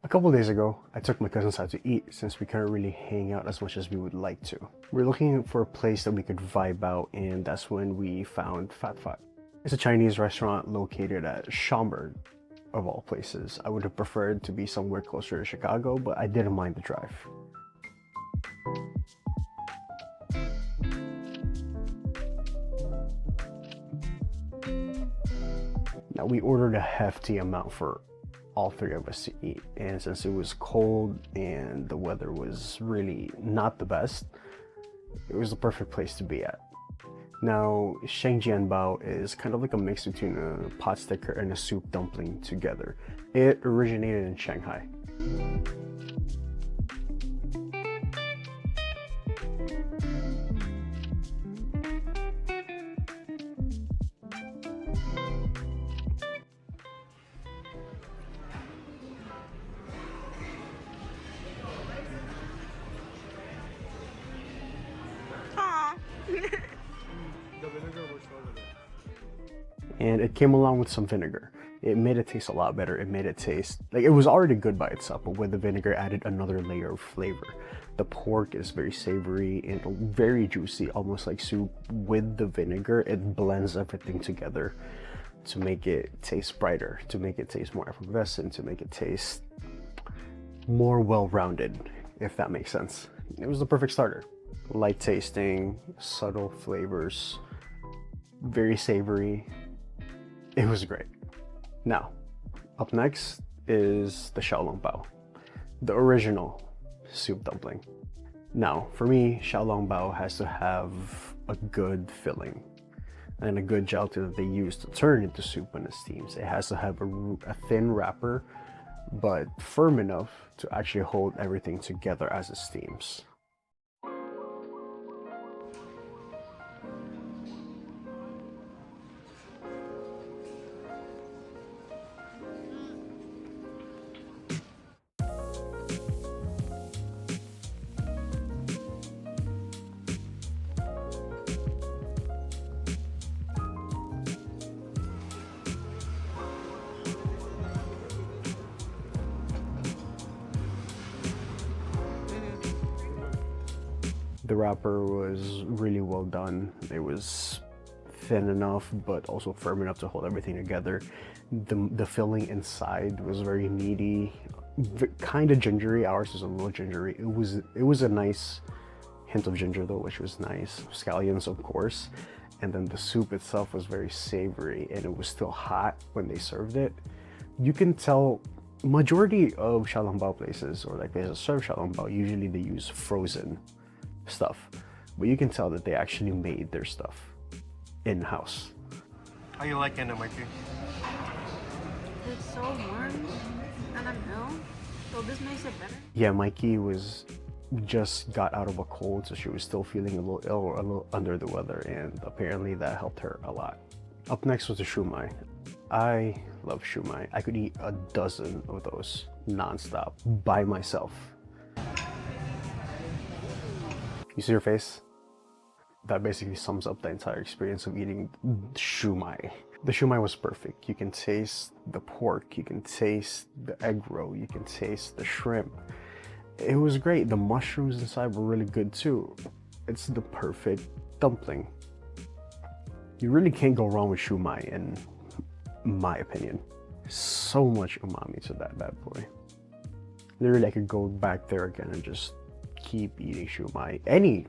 A couple days ago, I took my cousins out to eat since we couldn't really hang out as much as we would like to. We were looking for a place that we could vibe out, and that's when we found Phat Phat. It's a Chinese restaurant located at Schaumburg, of all places. I would have preferred to be somewhere closer to Chicago, but I didn't mind the drive. Now, we ordered a hefty amount for all three of us to eat, and since it was cold and the weather was really not the best, it was the perfect place to be at. Now, Shalom Bao is kind of like a mix between a pot sticker and a soup dumpling together. It originated in Shanghai. And it came along with some vinegar. It made it taste a lot better. It made it taste like it was already good by itself, but with the vinegar added another layer of flavor. The pork is very savory and very juicy, almost like soup. With the vinegar, it blends everything together to make it taste brighter, to make it taste more effervescent, to make it taste more well-rounded, if that makes sense. It was the perfect starter. Light tasting, subtle flavors, very savory. It was great. Now, up next is the Shalom Bao, the original soup dumpling. Now, for me, Shalom Bao has to have a good filling and a good gelatin that they use to turn into soup when it steams. It has to have a thin wrapper, but firm enough to actually hold everything together as it steams. The wrapper was really well done. It was thin enough, but also firm enough to hold everything together. The filling inside was very meaty, kind of gingery. Ours is a little gingery. It was a nice hint of ginger though, which was nice. Scallions, of course. And then the soup itself was very savory, and it was still hot when they served it. You can tell majority of Shalom Bao places, or like places that serve Shalom Bao, usually they use frozen stuff, but you can tell that they actually made their stuff in-house. How you liking it, Mikey? It's so warm and I'm ill, so this makes it better. Yeah, Mikey just got out of a cold, so she was still feeling a little ill or a little under the weather, and apparently that helped her a lot. Up next was the Shumai. I love Shumai. I could eat a dozen of those non-stop by myself. You see her face? That basically sums up the entire experience of eating shumai. The shumai was perfect. You can taste the pork, you can taste the egg roll, you can taste the shrimp. It was great. The mushrooms inside were really good too. It's the perfect dumpling. You really can't go wrong with shumai in my opinion. So much umami to that bad boy. Literally, I could go back there again and just keep eating shumai. Any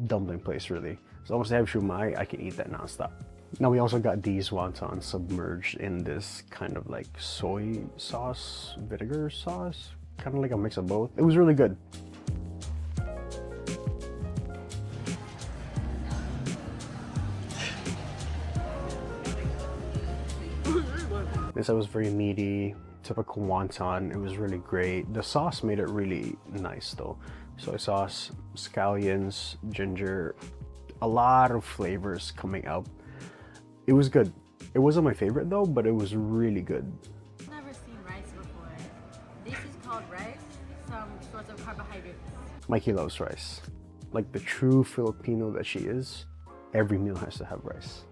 dumpling place really. As long as they have shumai, I can eat that nonstop. Now we also got these wontons submerged in this kind of like soy sauce, vinegar sauce, kind of like a mix of both. It was really good. This was very meaty, typical wonton. It was really great. The sauce made it really nice though. Soy sauce, scallions, ginger, a lot of flavors coming out. It was good. It wasn't my favorite though, but it was really good. I've never seen rice before. This is called rice, some sorts of carbohydrates. Mikey loves rice. Like the true Filipino that she is, every meal has to have rice.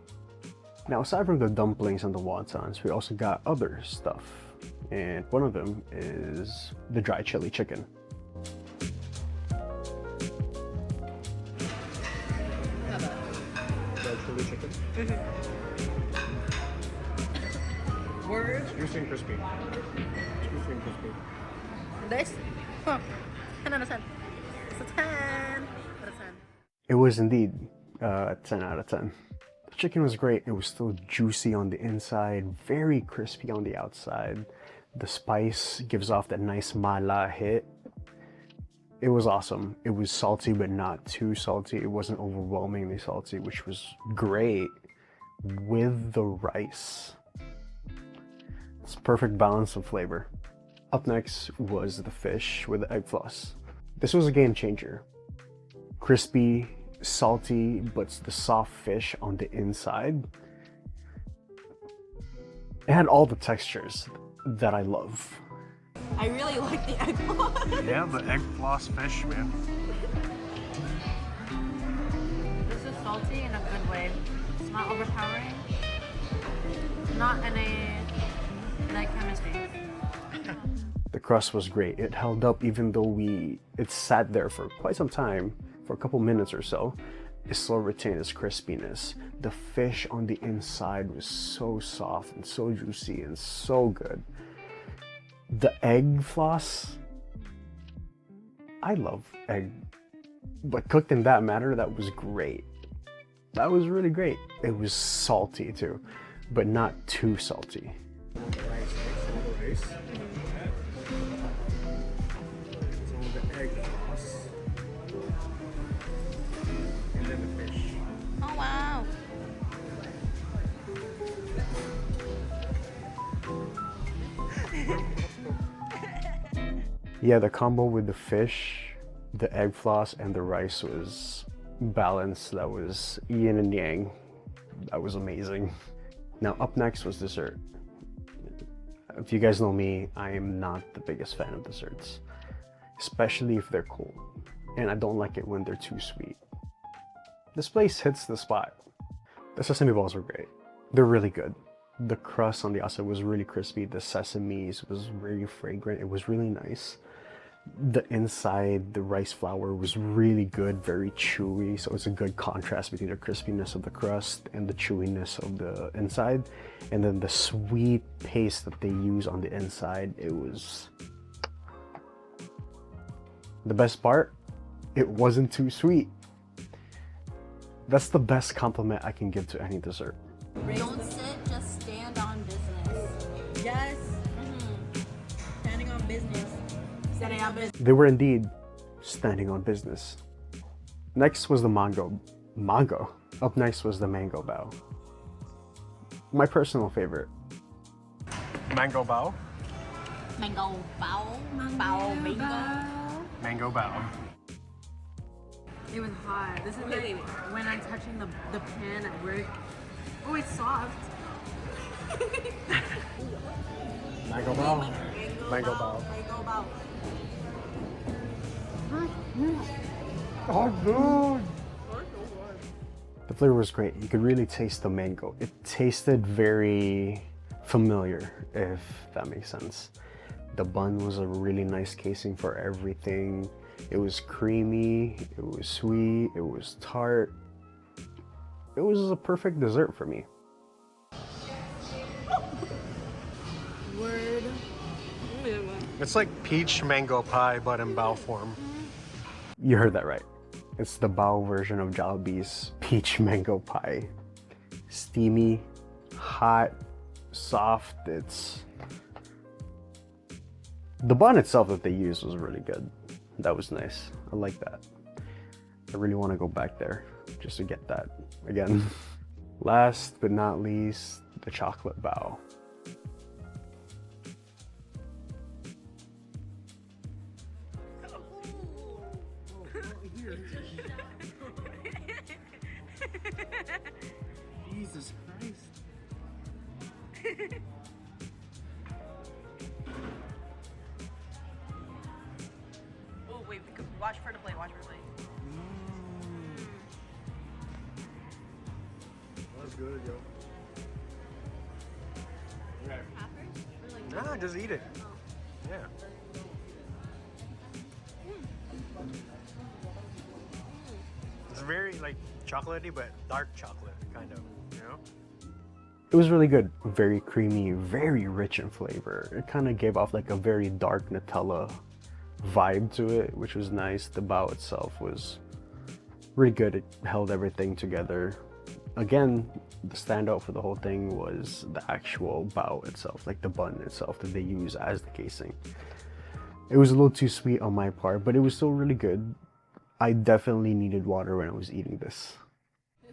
Now, aside from the dumplings and the wontons, we also got other stuff. and one of them is the dry chili chicken. Dry chili chicken? Word. Juicy and crispy. Juicy and crispy. This? Huh. 10 out of 10. It's a 10 out of 10. It was indeed a 10 out of 10. The chicken was great. It was still juicy on the inside, very crispy on the outside. The spice gives off that nice mala hit. It was awesome. It was salty, but not too salty. It wasn't overwhelmingly salty, which was great with the rice. It's a perfect balance of flavor. Up next was the fish with the egg floss. This was a game changer. Crispy, salty, but the soft fish on the inside. It had all the textures that I love. I really like the egg floss. Yeah, the egg floss fish, man. This is salty in a good way. It's not overpowering. Not in a like chemistry. The crust was great. It held up even though it sat there for quite some time, for a couple minutes or so. It still retained its crispiness. The fish on the inside was so soft and so juicy and so good. The egg floss, I love egg, but cooked in that manner, that was great. That was really great. It was salty too, but not too salty. Oh wow. Yeah, the combo with the fish, the egg floss, and the rice was balanced. That was yin and yang. That was amazing. Now up next was dessert. If you guys know me, I am not the biggest fan of desserts, especially if they're cold. And I don't like it when they're too sweet. This place hits the spot. The sesame balls were great. They're really good. The crust on the outside was really crispy. The sesame was very fragrant. It was really nice. The inside, the rice flour was really good, very chewy. So it's a good contrast between the crispiness of the crust and the chewiness of the inside. And then the sweet paste that they use on the inside, it was... The best part, it wasn't too sweet. That's the best compliment I can give to any dessert. Don't sit, just stand on business. Yes. Standing on business. Standing on business. They were indeed standing on business. Next was the mango. Up next was the mango bao. My personal favorite. Mango bao. Mango bao. Bao mango. Mango bao. It was hot. This is like when I'm touching the pan at work. Oh, it's soft. Mango bao. Mango bao. Mango bao. Oh, dude! The flavor was great. You could really taste the mango. It tasted very familiar, if that makes sense. The bun was a really nice casing for everything. It was creamy, it was sweet, it was tart. It was a perfect dessert for me. Word. It's like peach mango pie, but in bao form. You heard that right. It's the bao version of Jollibee's peach mango pie. Steamy, hot, soft. The bun itself that they used was really good. That was nice. I like that. I really want to go back there just to get that again. Last but not least, the chocolate bao. Jesus Christ. Oh wait, watch for the plate. Watch for the plate. That's good, yo. Ah, just eat it. Yeah. It's very like chocolatey, but dark chocolate, kind of, you know? It was really good. Very creamy, very rich in flavor. It kind of gave off like a very dark Nutella vibe to it, which was nice. The bao itself was really good. It held everything together. Again, the standout for the whole thing was the actual bao itself, like the bun itself that they use as the casing. It was a little too sweet on my part, but it was still really good. I definitely needed water when I was eating this.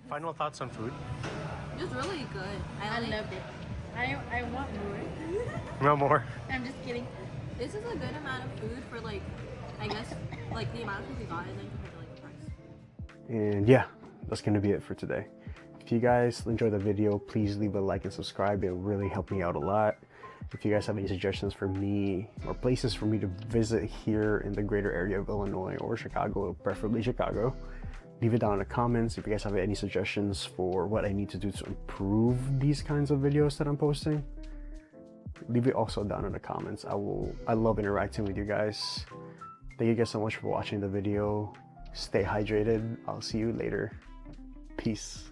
Final thoughts on food? It was really good. I loved it. I want more. No more. I'm just kidding. This is a good amount of food for like, I guess, like the amount of food we got and then compared to like the price. And yeah, that's gonna be it for today. If you guys enjoyed the video, please leave a like and subscribe. It will really help me out a lot. If you guys have any suggestions for me or places for me to visit here in the greater area of Illinois or Chicago, preferably Chicago, leave it down in the comments. If you guys have any suggestions for what I need to do to improve these kinds of videos that I'm posting, leave it also down in the comments. I love interacting with you guys. Thank you guys so much for watching the video. Stay hydrated. I'll see you later. Peace.